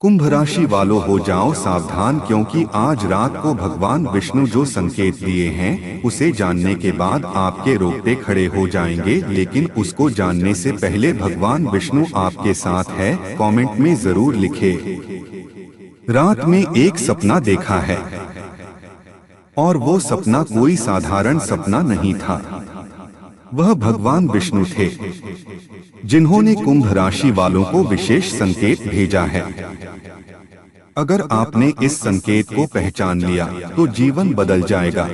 कुंभ राशि वालों हो जाओ सावधान, क्योंकि आज रात को भगवान विष्णु जो संकेत दिए हैं उसे जानने के बाद आपके रोंगटे खड़े हो जाएंगे। लेकिन उसको जानने से पहले भगवान विष्णु आपके साथ है, कमेंट में जरूर लिखे। रात में एक सपना देखा है और वो सपना कोई साधारण सपना नहीं था। वह भगवान विष्णु थे जिन्होंने कुंभ राशि वालों को विशेष संकेत भेजा है। अगर आपने इस संकेत को पहचान लिया तो जीवन बदल जाएगा,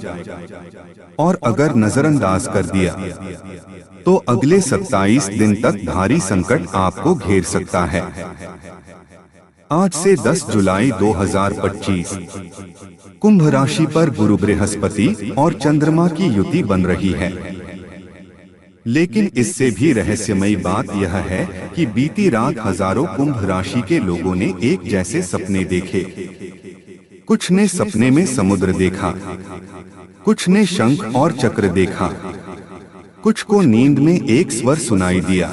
और अगर नजरअंदाज कर दिया तो अगले 27 दिन तक भारी संकट आपको घेर सकता है। आज से 10 जुलाई 2025 कुंभ राशि पर गुरु बृहस्पति और चंद्रमा की युति बन रही है। लेकिन इससे भी रहस्यमयी बात यह है कि बीती रात हजारों कुंभ राशि के लोगों ने एक जैसे सपने देखे। कुछ ने सपने में समुद्र देखा, कुछ ने शंख और चक्र देखा, कुछ को नींद में एक स्वर सुनाई दिया,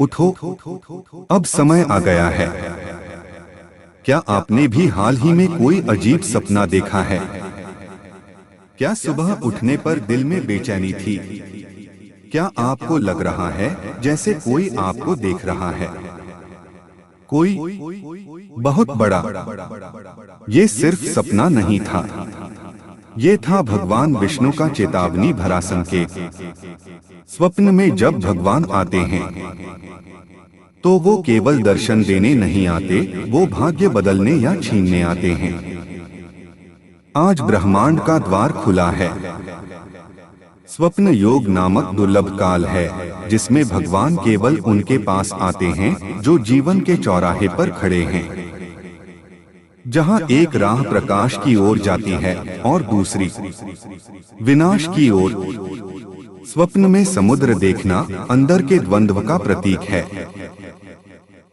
उठो, अब समय आ गया है। क्या आपने भी हाल ही में कोई अजीब सपना देखा है? क्या सुबह उठने पर दिल में बेचैनी थी? क्या आपको लग रहा है जैसे कोई आपको देख रहा है? कोई बहुत बड़ा? ये सिर्फ सपना नहीं था, ये था भगवान विष्णु का चेतावनी भरा संकेत। स्वप्न में जब भगवान आते हैं तो वो केवल दर्शन देने नहीं आते, वो भाग्य बदलने या छीनने आते हैं। आज ब्रह्मांड का द्वार खुला है। स्वप्न योग नामक दुर्लभ काल है जिसमें भगवान केवल उनके पास आते हैं जो जीवन के चौराहे पर खड़े हैं, जहां एक राह प्रकाश की ओर जाती है और दूसरी विनाश की ओर। स्वप्न में समुद्र देखना अंदर के द्वंद्व का प्रतीक है।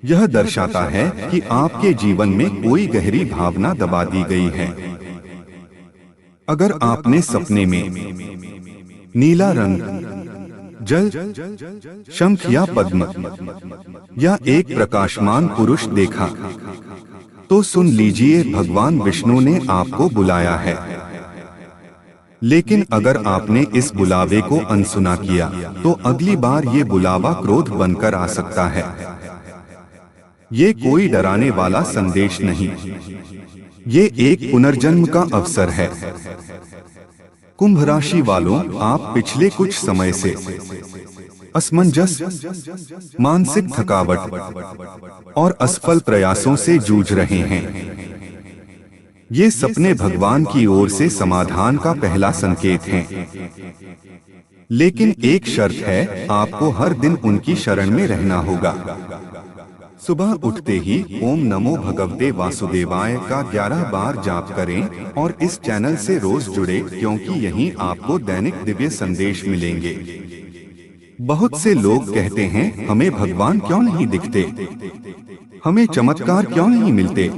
यह दर्शाता है कि आपके जीवन में कोई गहरी भावना दबा दी गई है। अगर आपने सपने में नीला रंग, जल, शंख या पद्म या एक प्रकाशमान पुरुष देखा तो सुन लीजिए, भगवान विष्णु ने आपको बुलाया है। लेकिन अगर आपने इस बुलावे को अनसुना किया तो अगली बार ये बुलावा क्रोध बनकर आ सकता है। ये कोई डराने वाला संदेश नहीं, ये एक पुनर्जन्म का अवसर है। कुंभ राशि वालों, आप पिछले कुछ समय से असमंजस, मानसिक थकावट और असफल प्रयासों से जूझ रहे हैं। ये सपने भगवान की ओर से समाधान का पहला संकेत हैं। लेकिन एक शर्त है, आपको हर दिन उनकी शरण में रहना होगा। सुबह उठते ही ओम नमो भगवते वासुदेवाय का 11 बार जाप करें और इस चैनल से रोज जुड़े, क्योंकि यहीं आपको दैनिक दिव्य संदेश मिलेंगे। बहुत से लोग कहते हैं, हमें भगवान क्यों नहीं दिखते, हमें चमत्कार क्यों नहीं मिलते?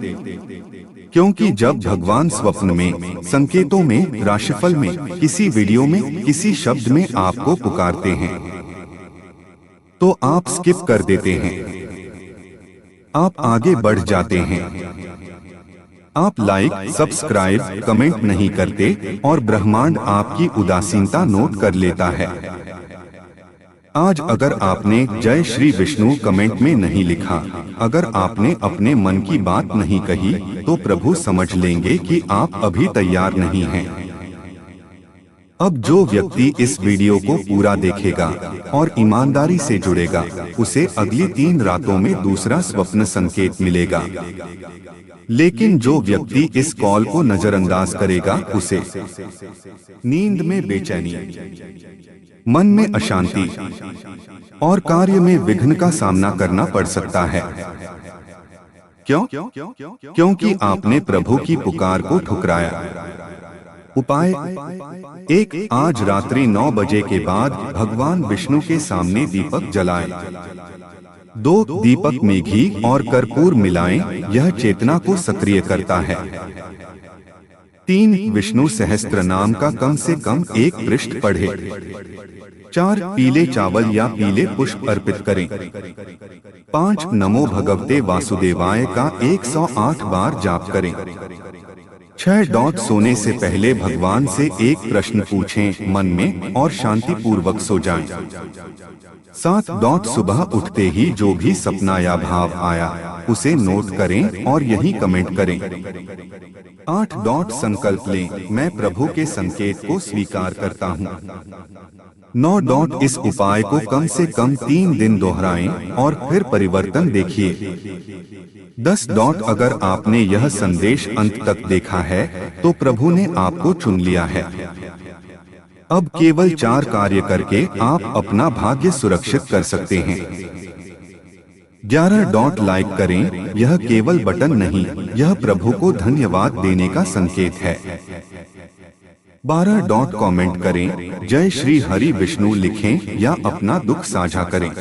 क्योंकि जब भगवान स्वप्न में, संकेतों में, राशिफल में, किसी वीडियो में, किसी शब्द में आपको पुकारते हैं तो आप स्किप कर देते हैं, आप आगे बढ़ जाते हैं। आप लाइक, सब्सक्राइब, कमेंट नहीं करते और ब्रह्मांड आपकी उदासीनता नोट कर लेता है। आज अगर आपने जय श्री विष्णु कमेंट में नहीं लिखा, अगर आपने अपने मन की बात नहीं कही, तो प्रभु समझ लेंगे कि आप अभी तैयार नहीं हैं। अब जो व्यक्ति इस वीडियो को पूरा देखेगा और ईमानदारी से जुड़ेगा, उसे अगली 3 रातों में दूसरा स्वप्न संकेत मिलेगा। लेकिन जो व्यक्ति इस कॉल को नजरअंदाज करेगा, उसे नींद में बेचैनी, मन में अशांति और कार्य में विघ्न का सामना करना पड़ सकता है। क्यों? क्योंकि आपने प्रभु की पुकार को ठुकराया। उपाय 1, आज रात्रि 9 बजे के बाद भगवान विष्णु के सामने दीपक जलाएं। 2, दीपक में घी और कर्पूर मिलाएं, यह चेतना को सक्रिय करता है। 3, विष्णु सहस्त्र नाम का कम से कम एक पृष्ठ पढ़े। 4 पीले चावल या पीले पुष्प अर्पित करें। 5 नमो भगवते वासुदेवाय का 108 बार जाप करें। 6 सोने से पहले भगवान से एक प्रश्न पूछें मन में और शांति पूर्वक सो जाएं। 7 सुबह उठते ही जो भी सपना या भाव आया उसे नोट करें और यही कमेंट करें। 8 संकल्प लें, मैं प्रभु के संकेत को स्वीकार करता हूँ। 9 इस उपाय को कम से कम 3 दिन दोहराएं और फिर परिवर्तन देखिए। 10 अगर आपने यह संदेश अंत तक देखा है तो प्रभु ने आपको चुन लिया है। अब केवल 4 कार्य करके आप अपना भाग्य सुरक्षित कर सकते हैं। 11 लाइक करें, यह केवल बटन नहीं, यह प्रभु को धन्यवाद देने का संकेत है। 12 कमेंट करें, जय श्री हरि विष्णु लिखें या अपना दुख साझा करें।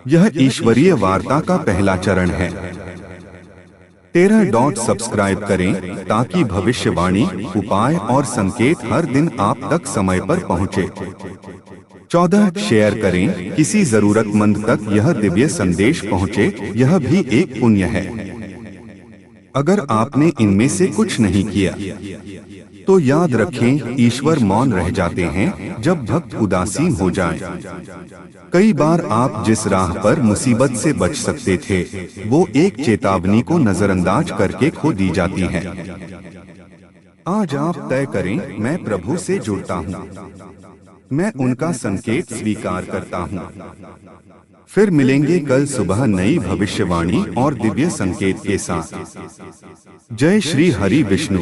यह ईश्वरीय वार्ता का पहला चरण है। 13 सब्सक्राइब करें ताकि भविष्यवाणी, उपाय और संकेत हर दिन आप तक समय पर पहुंचे। 14 शेयर करें, किसी जरूरतमंद तक यह दिव्य संदेश पहुंचे, यह भी एक पुण्य है। अगर आपने इनमें से कुछ नहीं किया तो याद रखें, ईश्वर मौन रह जाते हैं जब भक्त उदासीन हो जाएं। कई बार आप जिस राह पर मुसीबत से बच सकते थे वो एक चेतावनी को नजरअंदाज करके खो दी जाती है। आज आप तय करें, मैं प्रभु से जुड़ता हूँ, मैं उनका संकेत स्वीकार करता हूँ। फिर मिलेंगे कल सुबह नई भविष्यवाणी और दिव्य संकेत के साथ। जय श्री हरि विष्णु।